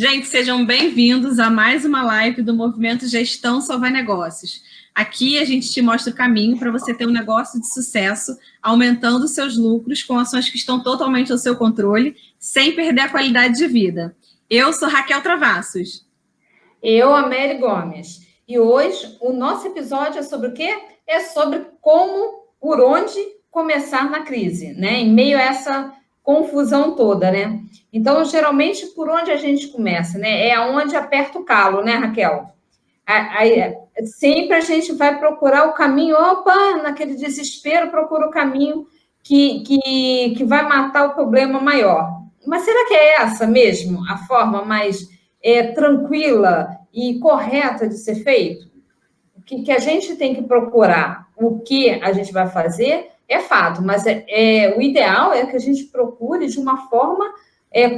Gente, sejam bem-vindos a mais uma live do Movimento Gestão Salvar Negócios. Aqui a gente te mostra o caminho para você ter um negócio de sucesso, aumentando seus lucros com ações que estão totalmente ao seu controle, sem perder a qualidade de vida. Eu sou Raquel Travassos. Eu, Amélie Gomes. E hoje o nosso episódio é sobre o quê? É sobre por onde começar na crise, né? Em meio a essa confusão toda, né? Então, geralmente, por onde a gente começa, né? É aonde aperta o calo, né, Raquel? Aí, sempre a gente vai procurar o caminho, naquele desespero, procura o caminho que vai matar o problema maior. Mas será que é essa mesmo a forma mais tranquila e correta de ser feito? O que a gente tem que procurar, o que a gente vai fazer, é fato, mas o ideal é que a gente procure de uma forma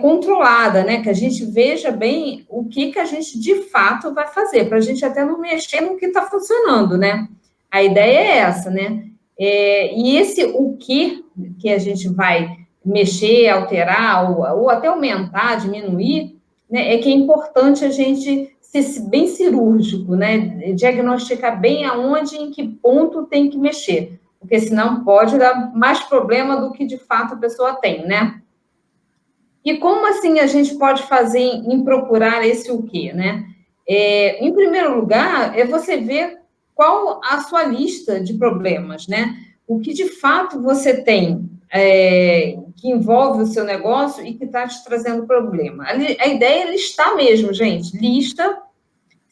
controlada, né? Que a gente veja bem o que a gente de fato vai fazer, para a gente até não mexer no que está funcionando, né? A ideia é essa, né? E esse o que a gente vai mexer, alterar, ou até aumentar, diminuir, né? É que é importante a gente ser bem cirúrgico, né? Diagnosticar bem aonde, em que ponto tem que mexer, porque senão pode dar mais problema do que de fato a pessoa tem, né? E como assim a gente pode fazer em procurar esse o quê, né? Em primeiro lugar, é você ver qual a sua lista de problemas, né? O que de fato você tem que envolve o seu negócio e que está te trazendo problema. A ideia é listar mesmo, gente. Lista,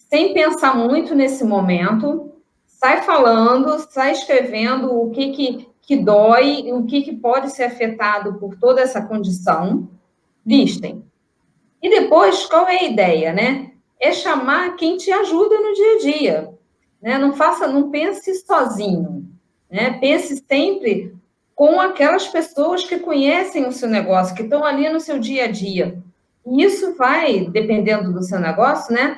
sem pensar muito nesse momento, sai falando, sai escrevendo o que dói, o que pode ser afetado por toda essa condição. Listem. E depois, qual é a ideia, né? É chamar quem te ajuda no dia a dia, né? Não pense sozinho, né? Pense sempre com aquelas pessoas que conhecem o seu negócio, que estão ali no seu dia a dia. E isso vai, dependendo do seu negócio, né?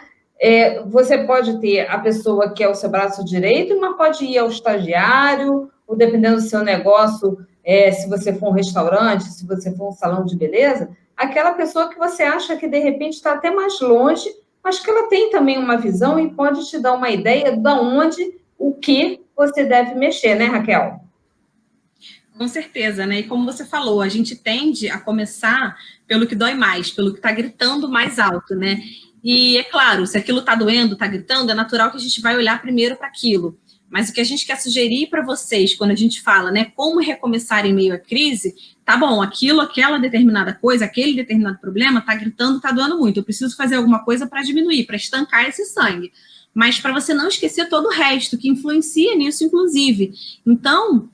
Você pode ter a pessoa que é o seu braço direito, mas pode ir ao estagiário, ou dependendo do seu negócio, se você for um restaurante, se você for um salão de beleza, aquela pessoa que você acha que, de repente, está até mais longe, mas que ela tem também uma visão e pode te dar uma ideia de onde, o que você deve mexer, né, Raquel? Com certeza, né? E como você falou, a gente tende a começar pelo que dói mais, pelo que está gritando mais alto, né? E é claro, se aquilo está doendo, está gritando, é natural que a gente vai olhar primeiro para aquilo. Mas o que a gente quer sugerir para vocês, quando a gente fala, né, como recomeçar em meio à crise, tá bom, aquela determinada coisa, aquele determinado problema está gritando, está doendo muito. Eu preciso fazer alguma coisa para diminuir, para estancar esse sangue. Mas para você não esquecer todo o resto, que influencia nisso, inclusive. Então,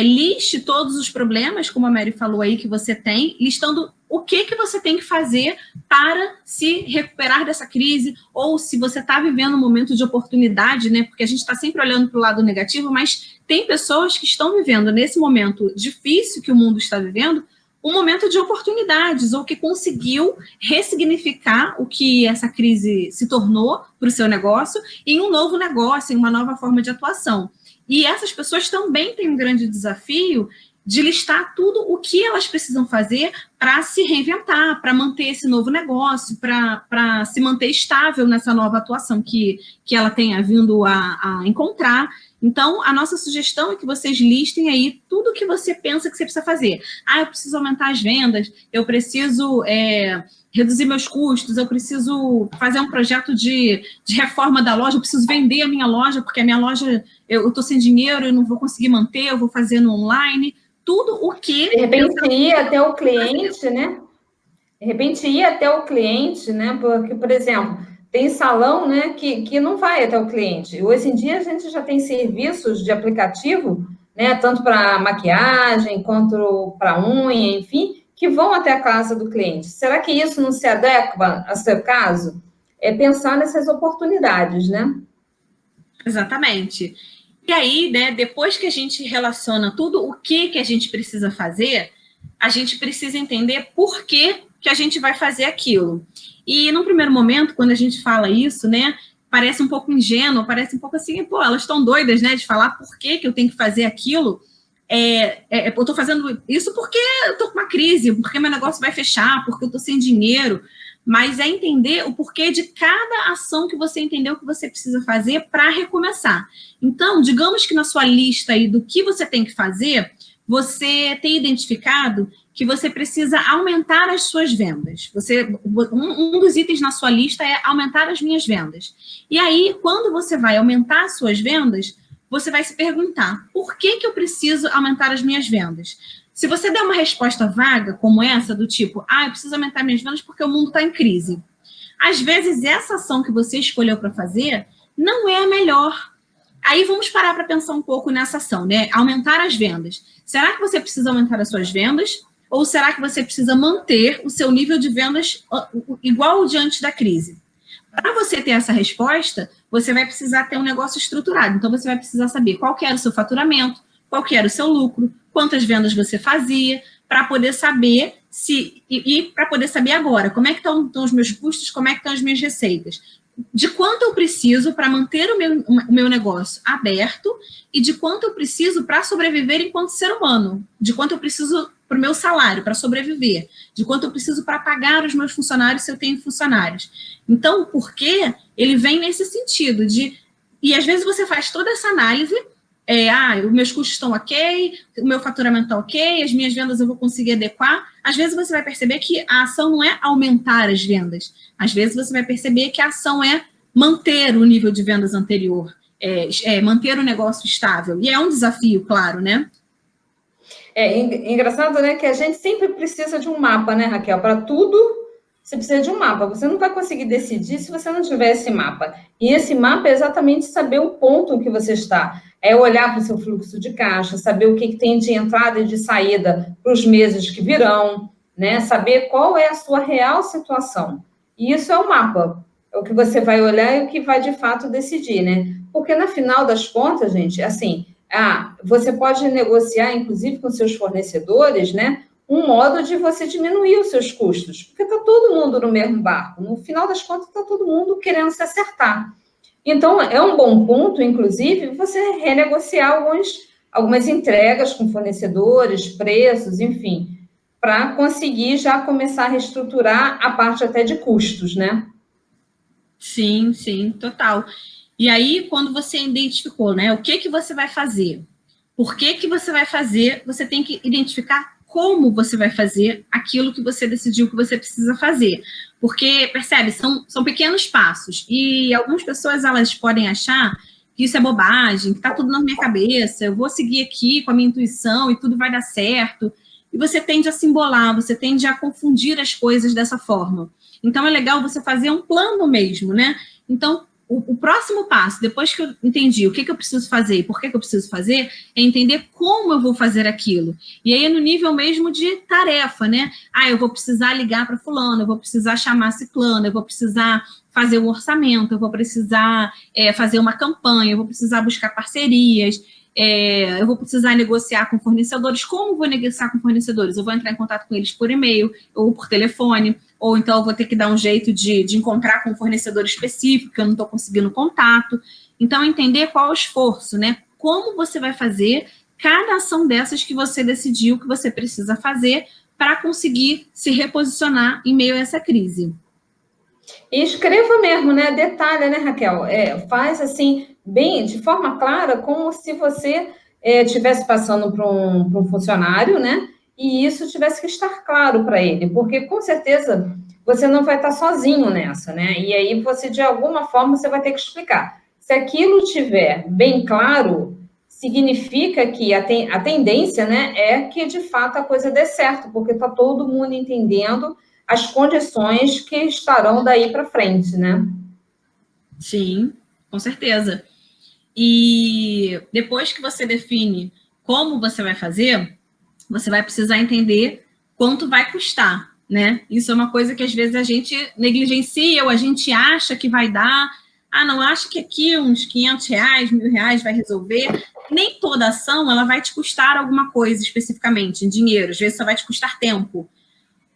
liste todos os problemas, como a Mary falou aí, que você tem, listando o que você tem que fazer para se recuperar dessa crise, ou se você está vivendo um momento de oportunidade, né? Porque a gente está sempre olhando para o lado negativo, mas tem pessoas que estão vivendo nesse momento difícil que o mundo está vivendo, um momento de oportunidades, ou que conseguiu ressignificar o que essa crise se tornou para o seu negócio em um novo negócio, em uma nova forma de atuação. E essas pessoas também têm um grande desafio de listar tudo o que elas precisam fazer para se reinventar, para manter esse novo negócio, para se manter estável nessa nova atuação que ela tenha vindo a encontrar. Então, a nossa sugestão é que vocês listem aí tudo o que você pensa que você precisa fazer. Eu preciso aumentar as vendas, eu preciso reduzir meus custos, eu preciso fazer um projeto de reforma da loja, eu preciso vender a minha loja, porque a minha loja, eu estou sem dinheiro, eu não vou conseguir manter, eu vou fazer no online. Tudo o que... De repente, ir até o cliente, né? De repente, ir até o cliente, né? Porque, por exemplo, tem salão, né, que não vai até o cliente. Hoje em dia, a gente já tem serviços de aplicativo, né, tanto para maquiagem, quanto para unha, enfim, que vão até a casa do cliente. Será que isso não se adequa ao seu caso? É pensar nessas oportunidades, né? Exatamente. E aí, né, depois que a gente relaciona tudo o que a gente precisa fazer, a gente precisa entender por que a gente vai fazer aquilo. E, num primeiro momento, quando a gente fala isso, né, parece um pouco ingênuo, parece um pouco assim, elas estão doidas, né, de falar por que eu tenho que fazer aquilo. Eu estou fazendo isso porque eu estou com uma crise, porque meu negócio vai fechar, porque eu estou sem dinheiro. mas é entender o porquê de cada ação que você entendeu que você precisa fazer para recomeçar. Então, digamos que na sua lista aí do que você tem que fazer, você tem identificado que você precisa aumentar as suas vendas. Um dos itens na sua lista é aumentar as minhas vendas. E aí, quando você vai aumentar as suas vendas, você vai se perguntar, por que eu preciso aumentar as minhas vendas? Se você der uma resposta vaga, como essa, do tipo, eu preciso aumentar minhas vendas porque o mundo está em crise. Às vezes, essa ação que você escolheu para fazer não é a melhor. Aí vamos parar para pensar um pouco nessa ação, né? Aumentar as vendas. Será que você precisa aumentar as suas vendas? Ou será que você precisa manter o seu nível de vendas igual ao de antes da crise? Para você ter essa resposta, você vai precisar ter um negócio estruturado. Então, você vai precisar saber qual que era o seu faturamento, qual que era o seu lucro, quantas vendas você fazia, para poder saber para poder saber agora como é que estão os meus custos, como é que estão as minhas receitas. De quanto eu preciso para manter o meu negócio aberto e de quanto eu preciso para sobreviver enquanto ser humano, de quanto eu preciso para o meu salário, para sobreviver, de quanto eu preciso para pagar os meus funcionários se eu tenho funcionários. Então, o porquê, ele vem nesse sentido e às vezes você faz toda essa análise, os meus custos estão ok, o meu faturamento está ok, as minhas vendas eu vou conseguir adequar. Às vezes você vai perceber que a ação não é aumentar as vendas, às vezes você vai perceber que a ação é manter o nível de vendas anterior, manter o negócio estável, e é um desafio, claro, né? É engraçado, né, que a gente sempre precisa de um mapa, né, Raquel? Para tudo, você precisa de um mapa. Você não vai conseguir decidir se você não tiver esse mapa. E esse mapa é exatamente saber o ponto em que você está. É olhar para o seu fluxo de caixa, saber o que tem de entrada e de saída para os meses que virão, né? Saber qual é a sua real situação. E isso é o mapa. É o que você vai olhar e o que vai, de fato, decidir, né? Porque, no final das contas, gente, assim... você pode negociar, inclusive, com seus fornecedores, né, um modo de você diminuir os seus custos, porque está todo mundo no mesmo barco. No final das contas, está todo mundo querendo se acertar. Então, é um bom ponto, inclusive, você renegociar algumas entregas com fornecedores, preços, enfim, para conseguir já começar a reestruturar a parte até de custos, né? Sim, sim, total. E aí, quando você identificou, né, o que você vai fazer, por que você vai fazer, você tem que identificar como você vai fazer aquilo que você decidiu que você precisa fazer. Porque, percebe, são pequenos passos. E algumas pessoas, elas podem achar que isso é bobagem, que está tudo na minha cabeça, eu vou seguir aqui com a minha intuição e tudo vai dar certo. E você tende a se embolar, você tende a confundir as coisas dessa forma. Então, é legal você fazer um plano mesmo, né? Então, o próximo passo, depois que eu entendi o que eu preciso fazer e por que eu preciso fazer, é entender como eu vou fazer aquilo. E aí é no nível mesmo de tarefa, né? Eu vou precisar ligar para fulano, eu vou precisar chamar ciclano, eu vou precisar fazer um orçamento, eu vou precisar fazer uma campanha, eu vou precisar buscar parcerias, eu vou precisar negociar com fornecedores. Como vou negociar com fornecedores? Eu vou entrar em contato com eles por e-mail ou por telefone, ou então eu vou ter que dar um jeito de encontrar com um fornecedor específico, que eu não estou conseguindo contato. Então, entender qual é o esforço, né? Como você vai fazer cada ação dessas que você decidiu que você precisa fazer para conseguir se reposicionar em meio a essa crise. E escreva mesmo, né? Detalha, né, Raquel? Faz assim, bem, de forma clara, como se você estivesse passando para um funcionário, né? E isso tivesse que estar claro para ele, porque com certeza você não vai estar sozinho nessa, né? E aí você, de alguma forma, você vai ter que explicar. Se aquilo tiver bem claro, significa que a tendência, né, é que de fato a coisa dê certo, porque está todo mundo entendendo as condições que estarão daí para frente, né? Sim, com certeza. E depois que você define como você vai fazer, você vai precisar entender quanto vai custar, né? Isso é uma coisa que às vezes a gente negligencia ou a gente acha que vai dar. Não, acho que aqui uns R$500, R$1.000 vai resolver. Nem toda ação ela vai te custar alguma coisa especificamente em dinheiro, às vezes só vai te custar tempo.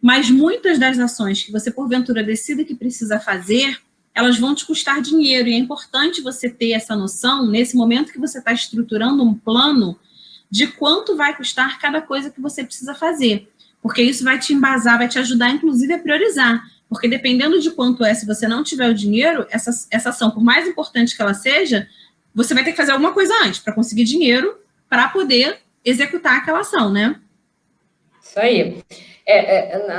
Mas muitas das ações que você, porventura, decida que precisa fazer, elas vão te custar dinheiro. E é importante você ter essa noção, nesse momento que você está estruturando um plano, de quanto vai custar cada coisa que você precisa fazer. Porque isso vai te embasar, vai te ajudar, inclusive, a priorizar. Porque dependendo de quanto é, se você não tiver o dinheiro, essa ação, por mais importante que ela seja, você vai ter que fazer alguma coisa antes para conseguir dinheiro para poder executar aquela ação, né? Isso aí.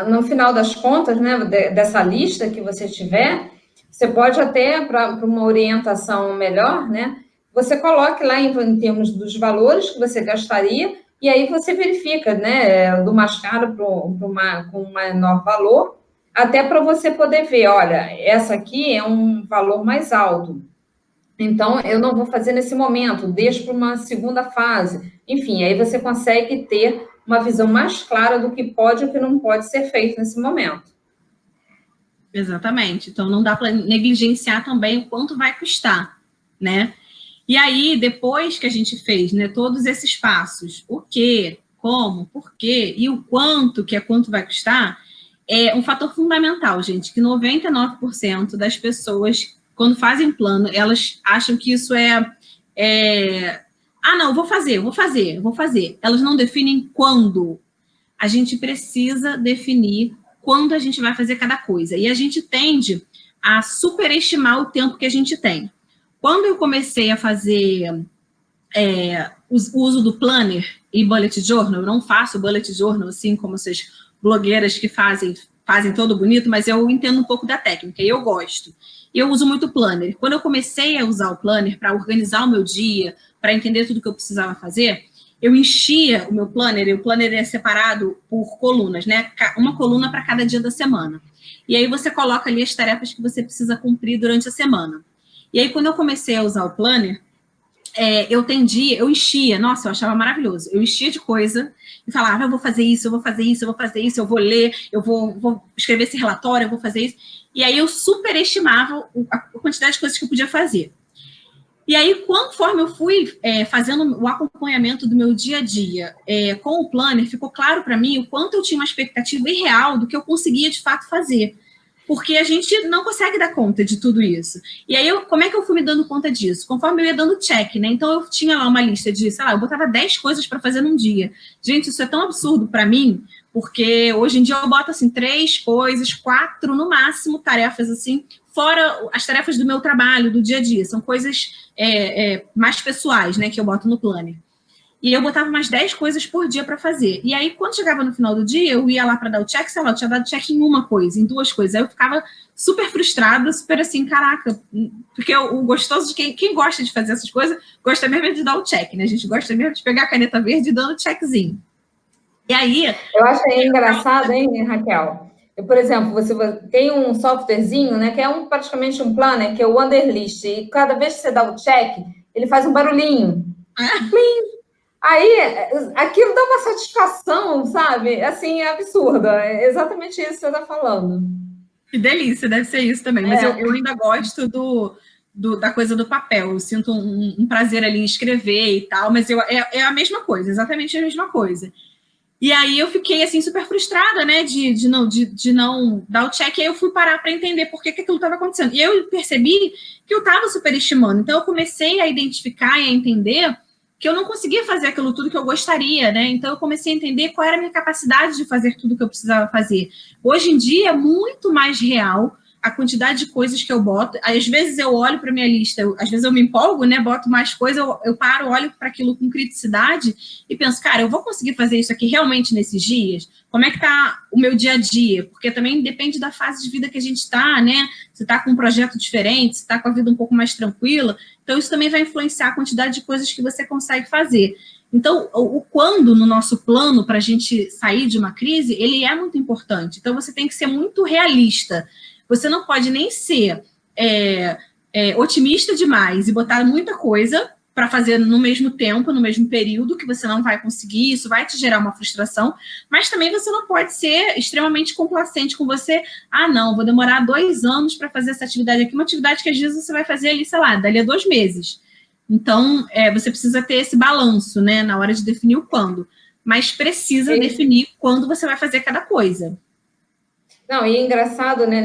No final das contas, né, dessa lista que você tiver, você pode até, para uma orientação melhor, né, você coloque lá em termos dos valores que você gastaria, e aí você verifica, né, do mais caro com um menor valor, até para você poder ver, olha, essa aqui é um valor mais alto. Então, eu não vou fazer nesse momento, deixo para uma segunda fase. Enfim, aí você consegue ter uma visão mais clara do que pode e o que não pode ser feito nesse momento. Exatamente. Então, não dá para negligenciar também o quanto vai custar, né? E aí, depois que a gente fez, né, todos esses passos, o que, como, por quê e o quanto, que é quanto vai custar, é um fator fundamental, gente, que 99% das pessoas, quando fazem plano, elas acham que isso não, vou fazer. Elas não definem quando. A gente precisa definir quando a gente vai fazer cada coisa. E a gente tende a superestimar o tempo que a gente tem. Quando eu comecei a fazer o uso do planner e bullet journal, eu não faço bullet journal assim como essas blogueiras que fazem todo bonito, mas eu entendo um pouco da técnica e eu gosto. E eu uso muito planner. Quando eu comecei a usar o planner para organizar o meu dia, para entender tudo que eu precisava fazer, eu enchia o meu planner, e o planner é separado por colunas, né? Uma coluna para cada dia da semana. E aí você coloca ali as tarefas que você precisa cumprir durante a semana. E aí, quando eu comecei a usar o planner, eu enchia, nossa, eu achava maravilhoso. Eu enchia de coisa e falava, eu vou fazer isso, eu vou fazer isso, eu vou fazer isso, eu vou ler, eu vou escrever esse relatório, eu vou fazer isso. E aí eu superestimava a quantidade de coisas que eu podia fazer. E aí, conforme eu fui fazendo o acompanhamento do meu dia a dia com o planner, ficou claro para mim o quanto eu tinha uma expectativa irreal do que eu conseguia de fato fazer. Porque a gente não consegue dar conta de tudo isso. E aí, como é que eu fui me dando conta disso? Conforme eu ia dando check, né? Então, eu tinha lá uma lista de, sei lá, eu botava 10 coisas para fazer num dia. Gente, isso é tão absurdo para mim, porque hoje em dia eu boto, assim, 3 coisas, 4 no máximo, tarefas, assim, fora as tarefas do meu trabalho, do dia a dia. São coisas mais pessoais, né, que eu boto no planner. E eu botava umas 10 coisas por dia para fazer. E aí, quando chegava no final do dia, eu ia lá para dar o check, sei lá, eu tinha dado check em uma coisa, em 2 coisas. Aí eu ficava super frustrada, super assim, caraca, porque o gostoso de quem gosta de fazer essas coisas, gosta mesmo de dar o check, né? A gente gosta mesmo de pegar a caneta verde e dando checkzinho. E aí... Eu acho engraçado, hein, Raquel? Por exemplo, você tem um softwarezinho, né, que é praticamente um planner, que é o Wanderlist, e cada vez que você dá o check, ele faz um barulhinho. Plim! Aí, aquilo dá uma satisfação, sabe? Assim, é absurda. É exatamente isso que você está falando. Que delícia, deve ser isso também. Mas eu ainda gosto da coisa do papel. Eu sinto um prazer ali em escrever e tal, mas é a mesma coisa, exatamente a mesma coisa. E aí eu fiquei, assim, super frustrada, né, de não dar o check, e aí eu fui parar para entender por que aquilo estava acontecendo. E eu percebi que eu estava superestimando. Então eu comecei a identificar e a entender que eu não conseguia fazer aquilo tudo que eu gostaria, né? Então eu comecei a entender qual era a minha capacidade de fazer tudo que eu precisava fazer. Hoje em dia é muito mais real a quantidade de coisas que eu boto. Às vezes eu olho para minha lista, às vezes eu me empolgo, né? Boto mais coisas, eu paro, olho para aquilo com criticidade e penso, cara, eu vou conseguir fazer isso aqui realmente nesses dias? Como é que tá o meu dia a dia? Porque também depende da fase de vida que a gente está, né? Se está com um projeto diferente, se está com a vida um pouco mais tranquila. Então, isso também vai influenciar a quantidade de coisas que você consegue fazer. Então, o quando no nosso plano para a gente sair de uma crise, ele é muito importante. Então, você tem que ser muito realista. Você não pode nem ser otimista demais e botar muita coisa para fazer no mesmo tempo, no mesmo período, que você não vai conseguir, isso vai te gerar uma frustração, mas também você não pode ser extremamente complacente com você. Ah, não, vou demorar 2 anos para fazer essa atividade aqui, uma atividade que às vezes você vai fazer ali, sei lá, dali a 2 meses. Então, você precisa ter esse balanço, né, na hora de definir o quando, mas precisa definir quando você vai fazer cada coisa. Não, e é engraçado, né,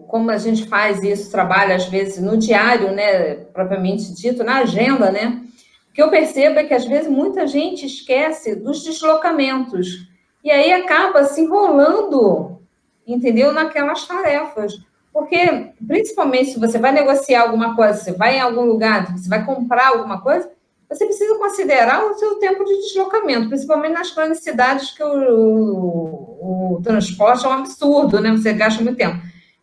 como a gente faz isso, trabalha às vezes no diário, né, propriamente dito, na agenda, né, o que eu percebo é que às vezes muita gente esquece dos deslocamentos, e aí acaba se enrolando entendeu? Naquelas tarefas. Porque, principalmente, se você vai negociar alguma coisa, você vai em algum lugar, você vai comprar alguma coisa, você precisa considerar o seu tempo de deslocamento, principalmente nas grandes cidades que o transporte é um absurdo, né? Você gasta muito tempo.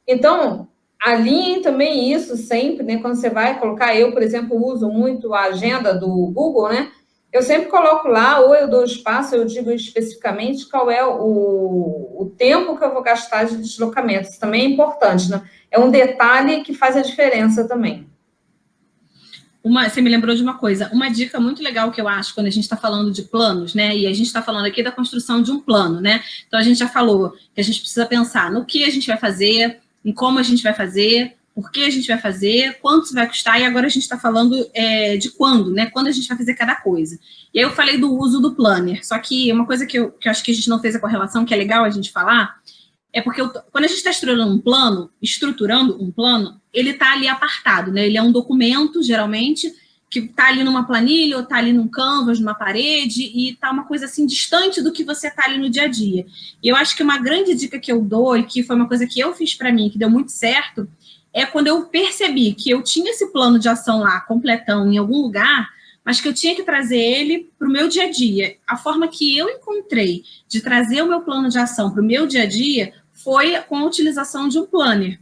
Então, alinhem também isso sempre, né? Quando você vai colocar, eu, por exemplo, uso muito a agenda do Google, né? Eu sempre coloco lá, ou eu dou espaço, eu digo especificamente qual é o tempo que eu vou gastar de deslocamento. Isso também é importante, né? É um detalhe que faz a diferença também. Você me lembrou de uma coisa, uma dica muito legal que eu acho quando a gente está falando de planos, né? E a gente está falando aqui da construção de um plano, né? Então a gente já falou que a gente precisa pensar no que a gente vai fazer, em como a gente vai fazer, por que a gente vai fazer, quanto isso vai custar, e agora a gente está falando de quando, né? Quando a gente vai fazer cada coisa. E aí eu falei do uso do planner, só que uma coisa que eu acho que a gente não fez a correlação, que é legal a gente falar, é porque quando a gente está estruturando um plano, ele está ali apartado, né? Ele é um documento, geralmente, que está ali numa planilha, ou está ali num canvas, numa parede, e está uma coisa assim distante do que você está ali no dia a dia. E eu acho que uma grande dica que eu dou, e que foi uma coisa que eu fiz para mim, que deu muito certo, é quando eu percebi que eu tinha esse plano de ação lá, completão, em algum lugar, mas que eu tinha que trazer ele para o meu dia a dia. A forma que eu encontrei de trazer o meu plano de ação para o meu dia a dia foi com a utilização de um planner.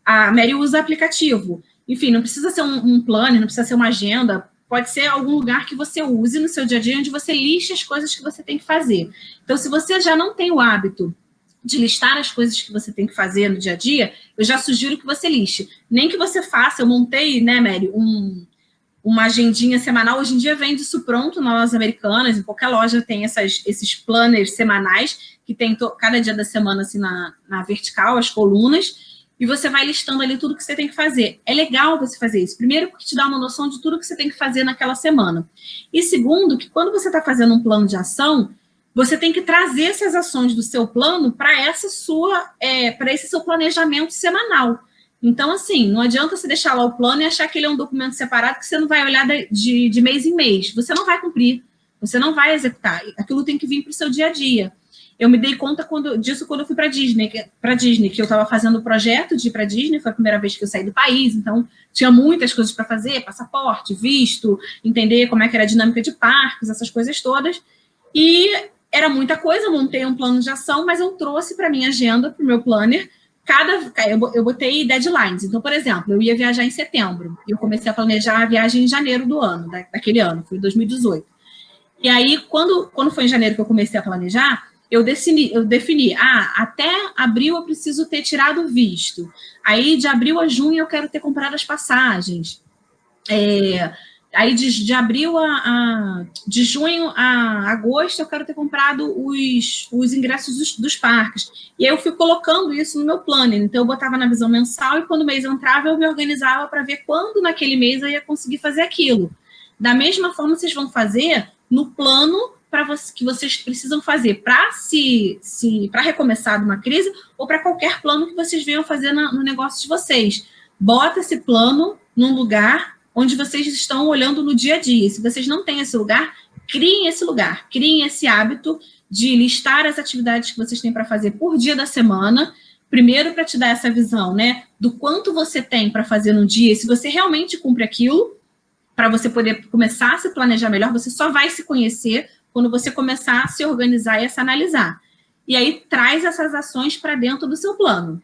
A Mary usa aplicativo. Enfim, não precisa ser um planner, não precisa ser uma agenda, pode ser algum lugar que você use no seu dia a dia, onde você liste as coisas que você tem que fazer. Então, se você já não tem o hábito de listar as coisas que você tem que fazer no dia a dia, eu já sugiro que você liste. Nem que você faça, eu montei, né, Mary, uma agendinha semanal. Hoje em dia vende isso pronto nas lojas americanas, em qualquer loja tem esses planners semanais, que tem cada dia da semana assim na vertical, as colunas, e você vai listando ali tudo que você tem que fazer. É legal você fazer isso. Primeiro, porque te dá uma noção de tudo que você tem que fazer naquela semana. E segundo, que quando você está fazendo um plano de ação, você tem que trazer essas ações do seu plano para esse seu planejamento semanal. Então, assim, não adianta você deixar lá o plano e achar que ele é um documento separado que você não vai olhar de mês em mês. Você não vai cumprir, você não vai executar. Aquilo tem que vir para o seu dia a dia. Eu me dei conta disso quando eu fui para Disney, que eu estava fazendo o projeto de ir para Disney, foi a primeira vez que eu saí do país, então tinha muitas coisas para fazer, passaporte, visto, entender como é que era a dinâmica de parques, essas coisas todas. E era muita coisa, eu montei um plano de ação, mas eu trouxe para a minha agenda, para o meu planner, eu botei deadlines. Então, por exemplo, eu ia viajar em setembro, e eu comecei a planejar a viagem em janeiro do ano, daquele ano, foi 2018. E aí, quando foi em janeiro que eu comecei a planejar, eu defini, até abril eu preciso ter tirado o visto. Aí, de abril a junho, eu quero ter comprado as passagens. Aí, de abril de junho a agosto, eu quero ter comprado os ingressos dos parques. E aí eu fui colocando isso no meu planner. Então, eu botava na visão mensal e quando o mês entrava, eu me organizava para ver quando naquele mês eu ia conseguir fazer aquilo. Da mesma forma, vocês vão fazer no plano que vocês precisam fazer para recomeçar uma crise ou para qualquer plano que vocês venham fazer no negócio de vocês. Bota esse plano num lugar onde vocês estão olhando no dia a dia. Se vocês não têm esse lugar, criem esse lugar, criem esse hábito de listar as atividades que vocês têm para fazer por dia da semana, primeiro para te dar essa visão, né, do quanto você tem para fazer no dia, e se você realmente cumpre aquilo, para você poder começar a se planejar melhor, você só vai se conhecer quando você começar a se organizar e a se analisar. E aí traz essas ações para dentro do seu plano.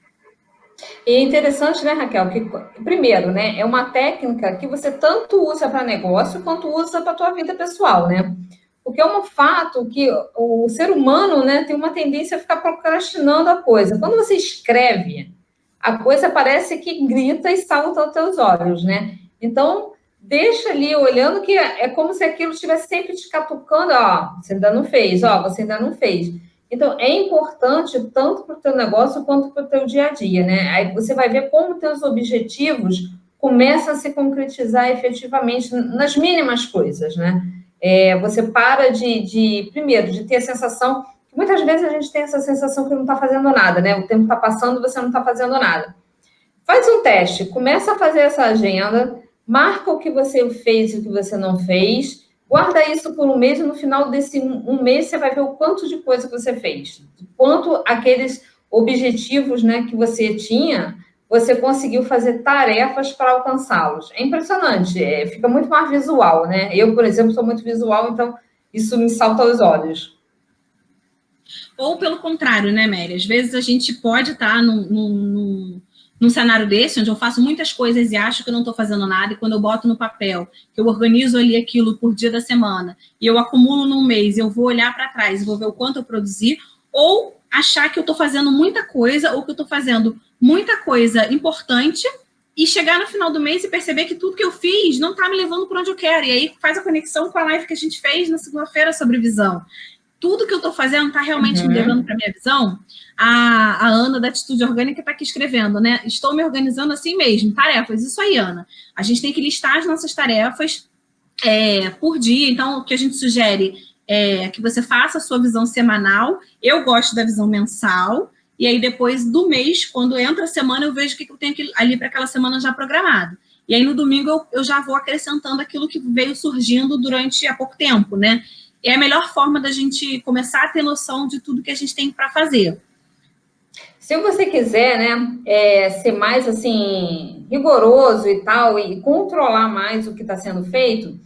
E é interessante, né, Raquel, que, primeiro, né, é uma técnica que você tanto usa para negócio quanto usa para a tua vida pessoal, né? Porque é um fato que o ser humano, né, tem uma tendência a ficar procrastinando a coisa. Quando você escreve, a coisa parece que grita e salta aos teus olhos, né? Então, deixa ali olhando que é como se aquilo estivesse sempre te catucando, ó, você ainda não fez, ó, você ainda não fez. Então, é importante tanto para o teu negócio quanto para o teu dia a dia, né? Aí você vai ver como teus objetivos começam a se concretizar efetivamente nas mínimas coisas, né? Você para primeiro, de ter a sensação, que muitas vezes a gente tem essa sensação que não está fazendo nada, né? O tempo está passando e você não está fazendo nada. Faz um teste, começa a fazer essa agenda, marca o que você fez e o que você não fez, guarda isso por um mês e no final desse um mês você vai ver o quanto de coisa que você fez, quanto objetivos, né, que você tinha, você conseguiu fazer tarefas para alcançá-los. É impressionante, fica muito mais visual, né? Eu, por exemplo, sou muito visual, então isso me salta aos olhos. Ou pelo contrário, né, Mary? Às vezes a gente pode estar num cenário desse, onde eu faço muitas coisas e acho que eu não estou fazendo nada, e quando eu boto no papel, que eu organizo ali aquilo por dia da semana, e eu acumulo num mês, eu vou olhar para trás e vou ver o quanto eu produzi, ou achar que eu estou fazendo muita coisa, ou que eu estou fazendo muita coisa importante, e chegar no final do mês e perceber que tudo que eu fiz não está me levando para onde eu quero. E aí faz a conexão com a live que a gente fez na segunda-feira sobre visão. Tudo que eu estou fazendo está realmente me levando para a minha visão? A Ana, da Atitude Orgânica, está aqui escrevendo, né? Estou me organizando assim mesmo, tarefas. Isso aí, Ana. A gente tem que listar as nossas tarefas por dia. Então, o que a gente sugere é que você faça a sua visão semanal. Eu gosto da visão mensal. E aí, depois do mês, quando entra a semana, eu vejo o que eu tenho ali para aquela semana já programado. E aí, no domingo, eu já vou acrescentando aquilo que veio surgindo durante há pouco tempo, né? É a melhor forma da gente começar a ter noção de tudo que a gente tem para fazer. Se você quiser, né, ser mais, assim, rigoroso e tal, e controlar mais o que está sendo feito,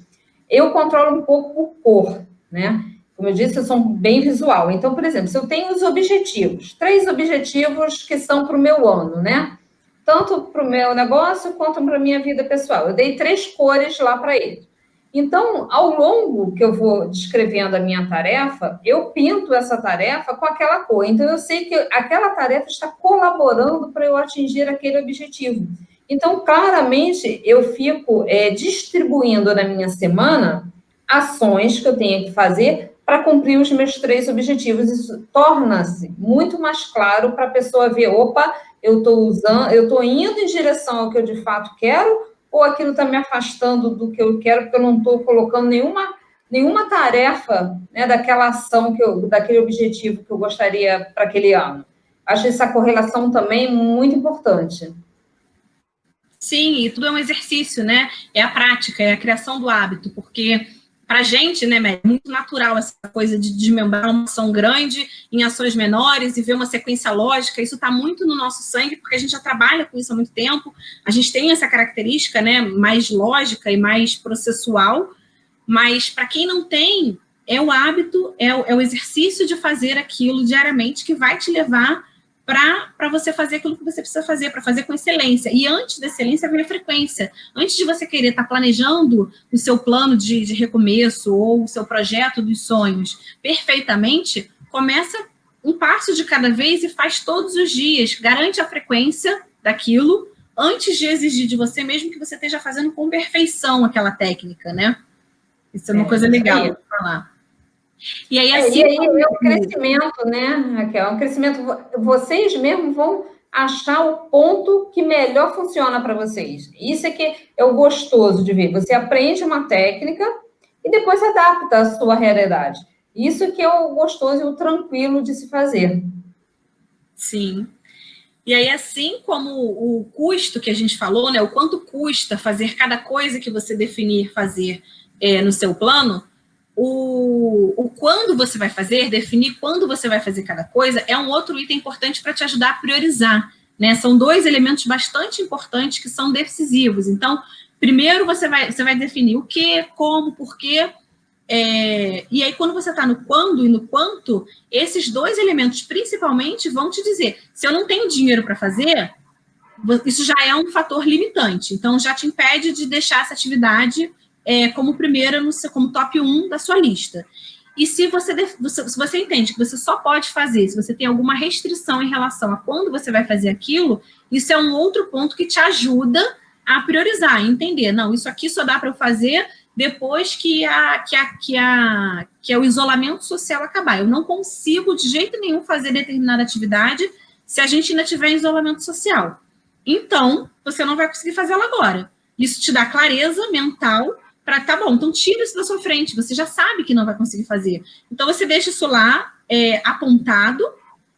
eu controlo um pouco por cor, né? Como eu disse, eu sou bem visual. Então, por exemplo, se eu tenho os objetivos, 3 objetivos que são para o meu ano, né? Tanto para o meu negócio quanto para a minha vida pessoal. Eu dei 3 cores lá para ele. Então, ao longo que eu vou descrevendo a minha tarefa, eu pinto essa tarefa com aquela cor. Então, eu sei que aquela tarefa está colaborando para eu atingir aquele objetivo. Então, claramente, eu fico distribuindo na minha semana ações que eu tenho que fazer para cumprir os meus 3 objetivos. Isso torna-se muito mais claro para a pessoa ver, opa, eu estou indo em direção ao que eu de fato quero, ou aquilo está me afastando do que eu quero, porque eu não estou colocando nenhuma tarefa, né, daquela ação, daquele objetivo que eu gostaria para aquele ano. Acho essa correlação também muito importante. Sim, e tudo é um exercício, né? É a prática, é a criação do hábito, porque para a gente, né, é muito natural essa coisa de desmembrar uma ação grande em ações menores e ver uma sequência lógica. Isso está muito no nosso sangue, porque a gente já trabalha com isso há muito tempo. A gente tem essa característica, né, mais lógica e mais processual, mas para quem não tem, é o hábito, é o exercício de fazer aquilo diariamente que vai te levar para você fazer aquilo que você precisa fazer, para fazer com excelência. E antes da excelência vem a frequência. Antes de você querer estar planejando o seu plano de recomeço ou o seu projeto dos sonhos perfeitamente, começa um passo de cada vez e faz todos os dias. Garante a frequência daquilo antes de exigir de você, mesmo que você esteja fazendo com perfeição aquela técnica, né? Isso é uma coisa legal de falar. E aí, assim, é um crescimento, né, Raquel? É um crescimento. Vocês mesmos vão achar o ponto que melhor funciona para vocês. Isso é que é o gostoso de ver. Você aprende uma técnica e depois adapta à sua realidade. Isso que é o gostoso e o tranquilo de se fazer. Sim. E aí, assim como o custo que a gente falou, né, o quanto custa fazer cada coisa que você definir fazer no seu plano, o quando você vai fazer, definir quando você vai fazer cada coisa, é um outro item importante para te ajudar a priorizar, né? São 2 elementos bastante importantes que são decisivos. Então, primeiro você vai definir o que, como, por quê, e aí quando você está no quando e no quanto, esses 2 elementos principalmente vão te dizer, se eu não tenho dinheiro para fazer, isso já é um fator limitante, então já te impede de deixar essa atividade como primeira, como top 1 da sua lista. E se você entende que você só pode fazer, se você tem alguma restrição em relação a quando você vai fazer aquilo, isso é um outro ponto que te ajuda a priorizar, entender, não, isso aqui só dá para eu fazer depois que o isolamento social acabar. Eu não consigo de jeito nenhum fazer determinada atividade se a gente ainda tiver em isolamento social. Então, você não vai conseguir fazê-la agora. Isso te dá clareza mental para, tá bom, então tira isso da sua frente, você já sabe que não vai conseguir fazer. Então, você deixa isso lá apontado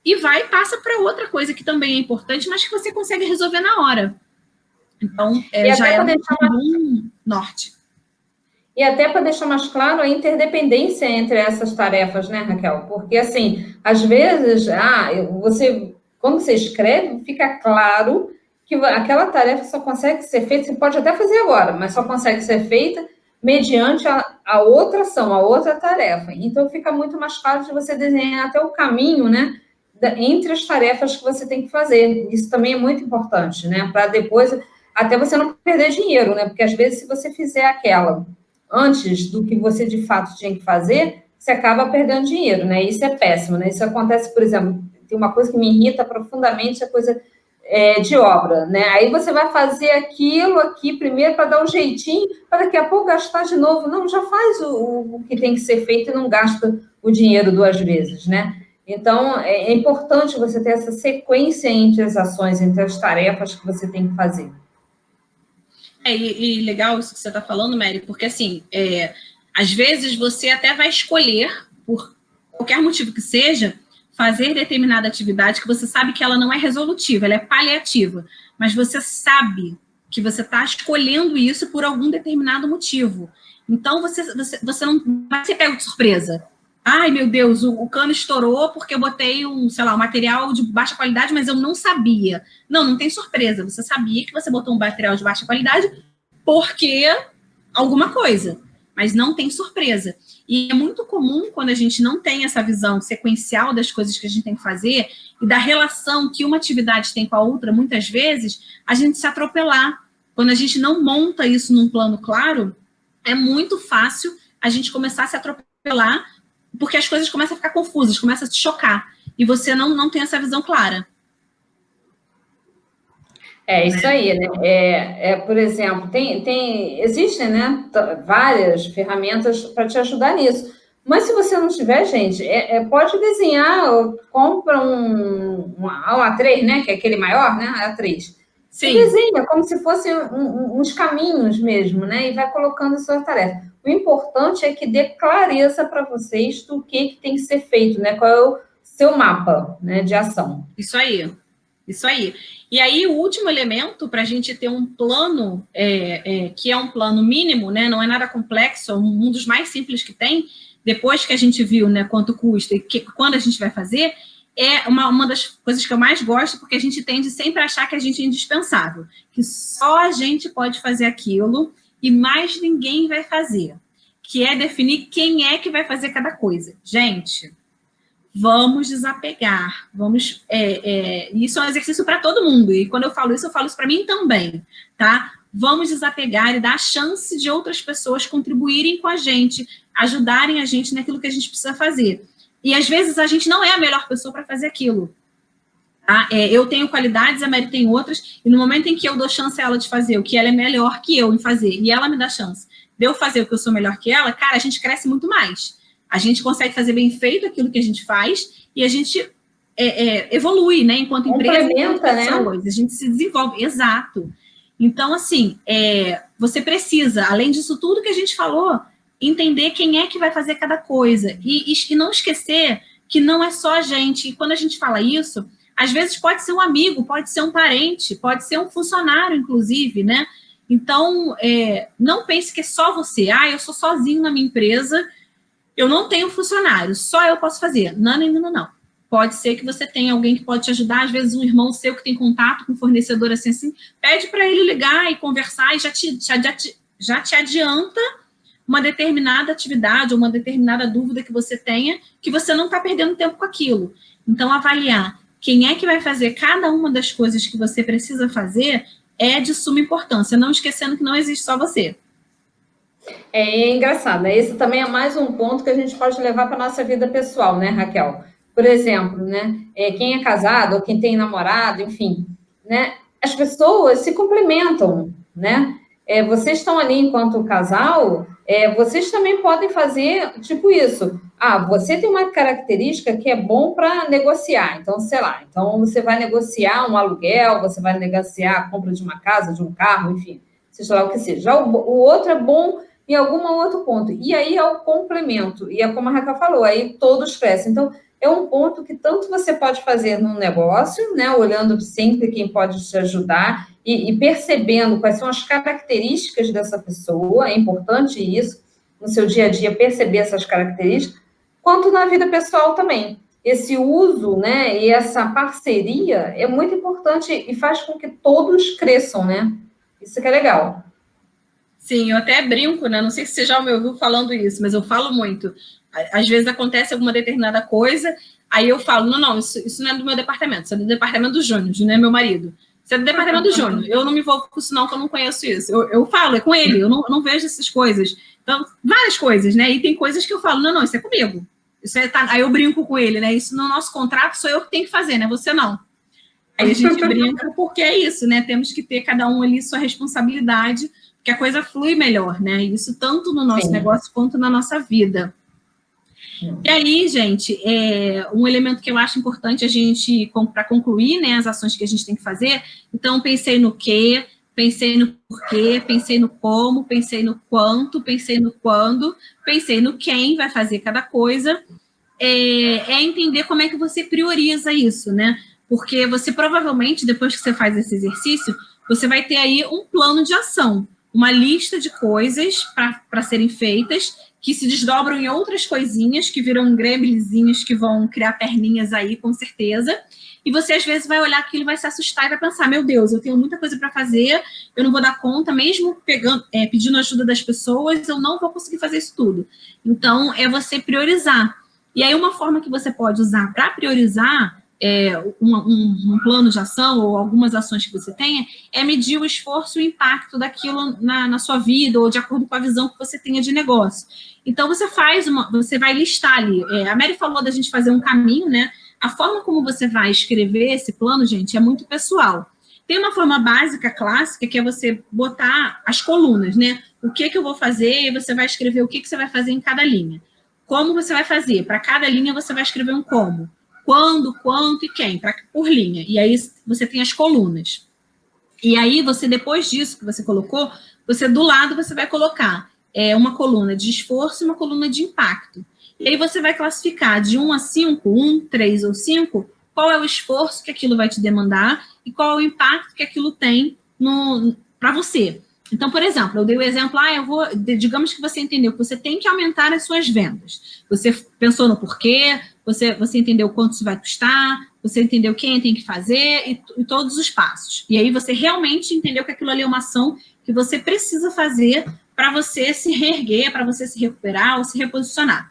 e passa para outra coisa que também é importante, mas que você consegue resolver na hora. Então, já é um norte. E até para deixar mais claro a interdependência entre essas tarefas, né, Raquel? Porque, assim, às vezes, você quando você escreve, fica claro que aquela tarefa só consegue ser feita, você pode até fazer agora, mas só consegue ser feita mediante a outra ação, a outra tarefa. Então, fica muito mais fácil de você desenhar até o caminho, né, entre as tarefas que você tem que fazer. Isso também é muito importante, né, para depois, até você não perder dinheiro, né, porque às vezes se você fizer aquela antes do que você de fato tinha que fazer, você acaba perdendo dinheiro, né, isso é péssimo, né, isso acontece, por exemplo, tem uma coisa que me irrita profundamente, a coisa de obra, né? Aí você vai fazer aquilo aqui primeiro para dar um jeitinho, para daqui a pouco gastar de novo. Não, já faz o que tem que ser feito e não gasta o dinheiro 2 vezes, né? Então, é importante você ter essa sequência entre as ações, entre as tarefas que você tem que fazer. E legal isso que você está falando, Mary, porque assim, às vezes você até vai escolher, por qualquer motivo que seja, fazer determinada atividade que você sabe que ela não é resolutiva, ela é paliativa, mas você sabe que você está escolhendo isso por algum determinado motivo. Então, você não vai ser pego de surpresa. Ai, meu Deus, o cano estourou porque eu botei um material de baixa qualidade, mas eu não sabia. Não tem surpresa. Você sabia que você botou um material de baixa qualidade porque alguma coisa, mas não tem surpresa. E é muito comum, quando a gente não tem essa visão sequencial das coisas que a gente tem que fazer e da relação que uma atividade tem com a outra, muitas vezes, a gente se atropelar. Quando a gente não monta isso num plano claro, é muito fácil a gente começar a se atropelar, porque as coisas começam a ficar confusas, começam a te chocar, e você não tem essa visão clara. É isso aí, né? Por exemplo, existem, né, várias ferramentas para te ajudar nisso. Mas se você não tiver, gente, pode desenhar, compra um A3, né? Que é aquele maior, né? A3. Sim. E desenha como se fossem uns caminhos mesmo, né? E vai colocando a sua tarefa. O importante é que dê clareza para vocês do que tem que ser feito, né? Qual é o seu mapa, né, de ação. Isso aí. E aí, o último elemento para a gente ter um plano, que é um plano mínimo, né, não é nada complexo, é um dos mais simples que tem, depois que a gente viu, né, quanto custa e quando a gente vai fazer, é uma das coisas que eu mais gosto, porque a gente tende sempre a achar que a gente é indispensável, que só a gente pode fazer aquilo e mais ninguém vai fazer, que é definir quem é que vai fazer cada coisa. Gente, vamos desapegar, isso é um exercício para todo mundo, e quando eu falo isso para mim também, tá? Vamos desapegar e dar a chance de outras pessoas contribuírem com a gente, ajudarem a gente naquilo que a gente precisa fazer. E às vezes a gente não é a melhor pessoa para fazer aquilo. Tá? Eu tenho qualidades, a Mary tem outras, e no momento em que eu dou chance a ela de fazer o que ela é melhor que eu em fazer, e ela me dá chance de eu fazer o que eu sou melhor que ela, cara, a gente cresce muito mais. A gente consegue fazer bem feito aquilo que a gente faz e a gente evolui, né? Enquanto empresa, enquanto pessoas, né? A gente se desenvolve, exato. Então, assim, você precisa, além disso tudo que a gente falou, entender quem é que vai fazer cada coisa e não esquecer que não é só a gente. E quando a gente fala isso, às vezes pode ser um amigo, pode ser um parente, pode ser um funcionário, inclusive, né? Então, não pense que é só você. Eu sou sozinho na minha empresa, eu não tenho funcionário, só eu posso fazer. Não. Pode ser que você tenha alguém que pode te ajudar, às vezes um irmão seu que tem contato com um fornecedor assim, pede para ele ligar e conversar e já te adianta uma determinada atividade ou uma determinada dúvida que você tenha, que você não está perdendo tempo com aquilo. Então, avaliar quem é que vai fazer cada uma das coisas que você precisa fazer é de suma importância, não esquecendo que não existe só você. É engraçado, né? Esse também é mais um ponto que a gente pode levar para a nossa vida pessoal, né, Raquel? Por exemplo, né? Quem é casado ou quem tem namorado, enfim, né? As pessoas se complementam, né? Vocês estão ali enquanto casal, vocês também podem fazer tipo isso. Você tem uma característica que é bom para negociar, então, sei lá, então você vai negociar um aluguel, você vai negociar a compra de uma casa, de um carro, enfim, seja lá o que seja. Já o outro é bom em algum outro ponto. E aí é o complemento. E é como a Raquel falou, aí todos crescem. Então, é um ponto que tanto você pode fazer no negócio, né, olhando sempre quem pode te ajudar e percebendo quais são as características dessa pessoa, é importante isso, no seu dia a dia, perceber essas características, quanto na vida pessoal também. esse uso, né, e essa parceria é muito importante e faz com que todos cresçam, né? Isso que é legal. Sim, eu até brinco, né? Não sei se você já me ouviu falando isso, mas eu falo muito. Às vezes acontece alguma determinada coisa, aí eu falo, não, isso não é do meu departamento, isso é do departamento do Júnior, não é meu marido. Isso é do departamento do Júnior. Eu não me envolvo com isso, não, que eu não conheço isso. Eu falo, é com ele, eu não vejo essas coisas. Então, várias coisas, né? E tem coisas que eu falo, não, isso é comigo. Isso é, tá... Aí eu brinco com ele, né? Isso no nosso contrato sou eu que tenho que fazer, né? Você não. Aí a gente brinca porque é isso, né? Temos que ter cada um ali sua responsabilidade, porque a coisa flui melhor, né? Isso tanto no nosso negócio quanto na nossa vida. E aí, gente, um elemento que eu acho importante a gente, para concluir, né, as ações que a gente tem que fazer, então pensei no quê, pensei no porquê, pensei no como, pensei no quanto, pensei no quando, pensei no quem vai fazer cada coisa, entender como é que você prioriza isso, né? Porque você provavelmente, depois que você faz esse exercício, você vai ter aí um plano de ação, uma lista de coisas para serem feitas, que se desdobram em outras coisinhas, que viram gremlinzinhos que vão criar perninhas aí, com certeza. E você, às vezes, vai olhar aquilo, vai se assustar e vai pensar, meu Deus, eu tenho muita coisa para fazer, eu não vou dar conta, mesmo pedindo ajuda das pessoas, eu não vou conseguir fazer isso tudo. Então, é você priorizar. E aí, uma forma que você pode usar para priorizar um plano de ação ou algumas ações que você tenha é medir o esforço e o impacto daquilo na sua vida ou de acordo com a visão que você tenha de negócio. Então, você vai listar ali. A Mary falou da gente fazer um caminho, né? A forma como você vai escrever esse plano, gente, é muito pessoal. Tem uma forma básica, clássica, que é você botar as colunas, né? O que eu vou fazer, e você vai escrever o que você vai fazer em cada linha. Como você vai fazer? Para cada linha você vai escrever um como. Quando, quanto e quem, por linha. E aí você tem as colunas. E aí você, depois disso que você colocou, você do lado você vai colocar uma coluna de esforço e uma coluna de impacto. E aí você vai classificar de 1 a 5, 1, 3 ou 5, qual é o esforço que aquilo vai te demandar e qual é o impacto que aquilo tem para você. Então, por exemplo, eu dei o exemplo, digamos que você entendeu que você tem que aumentar as suas vendas. Você pensou no porquê, você entendeu quanto isso vai custar, você entendeu quem tem que fazer e todos os passos. E aí você realmente entendeu que aquilo ali é uma ação que você precisa fazer para você se reerguer, para você se recuperar ou se reposicionar.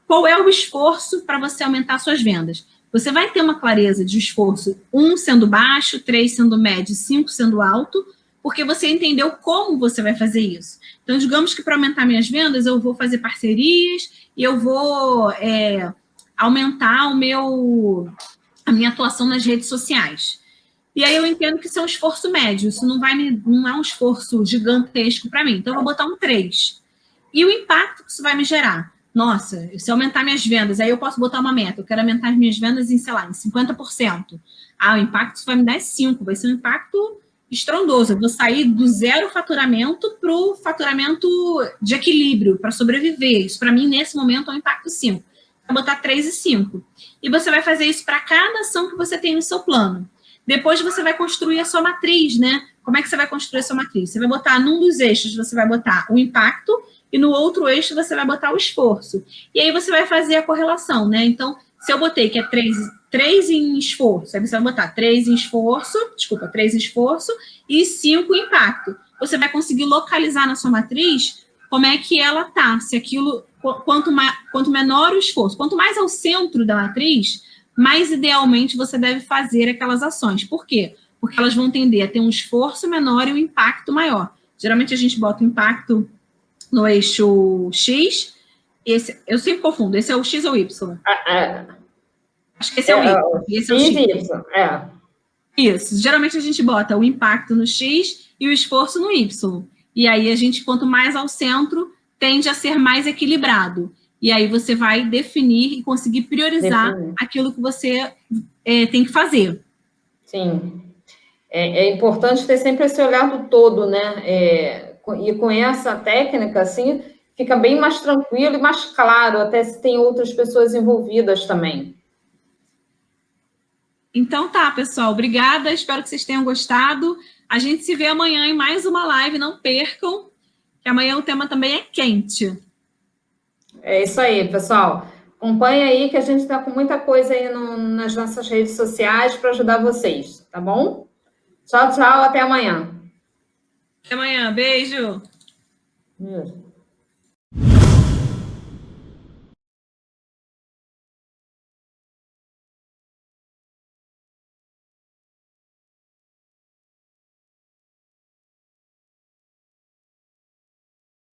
Qual é o esforço para você aumentar suas vendas? Você vai ter uma clareza de esforço, 1 sendo baixo, 3 sendo médio, 5 sendo alto, porque você entendeu como você vai fazer isso. Então, digamos que para aumentar minhas vendas, eu vou fazer parcerias e eu vou aumentar a minha atuação nas redes sociais. E aí eu entendo que isso é um esforço médio, isso não é um esforço gigantesco para mim. Então, eu vou botar um 3. E o impacto que isso vai me gerar? Nossa, se aumentar minhas vendas, aí eu posso botar uma meta, eu quero aumentar as minhas vendas em, sei lá, em 50%. O impacto isso vai me dar 5, vai ser um impacto estrondoso. Eu vou sair do zero faturamento para o faturamento de equilíbrio, para sobreviver. Isso, para mim, nesse momento, é um impacto 5. Vai botar 3 e 5. E você vai fazer isso para cada ação que você tem no seu plano. Depois você vai construir a sua matriz, né? Como é que você vai construir a sua matriz? Você vai botar num dos eixos, você vai botar o impacto e no outro eixo você vai botar o esforço. E aí você vai fazer a correlação, né? Então, se eu botei que é 3 em esforço, aí você vai botar 3 em esforço e 5 em impacto. Você vai conseguir localizar na sua matriz como é que ela tá, se aquilo, quanto menor o esforço, quanto mais ao centro da matriz, mais idealmente você deve fazer aquelas ações. Por quê? Porque elas vão tender a ter um esforço menor e um impacto maior. Geralmente a gente bota o impacto no eixo X, eu sempre confundo, esse é o X ou Y? Acho que esse é o Y, esse é o X. Isso, geralmente a gente bota o impacto no X e o esforço no Y. E aí a gente, quanto mais ao centro, tende a ser mais equilibrado. E aí você vai definir e conseguir priorizar aquilo que você tem que fazer. Sim. É importante ter sempre esse olhar do todo, né? E com essa técnica, assim, fica bem mais tranquilo e mais claro, até se tem outras pessoas envolvidas também. Então tá, pessoal. Obrigada. Espero que vocês tenham gostado. A gente se vê amanhã em mais uma live. Não percam, que amanhã o tema também é quente. É isso aí, pessoal. Acompanha aí que a gente está com muita coisa aí nas nossas redes sociais para ajudar vocês, tá bom? Tchau, tchau, até amanhã. Até amanhã, beijo! Beijo.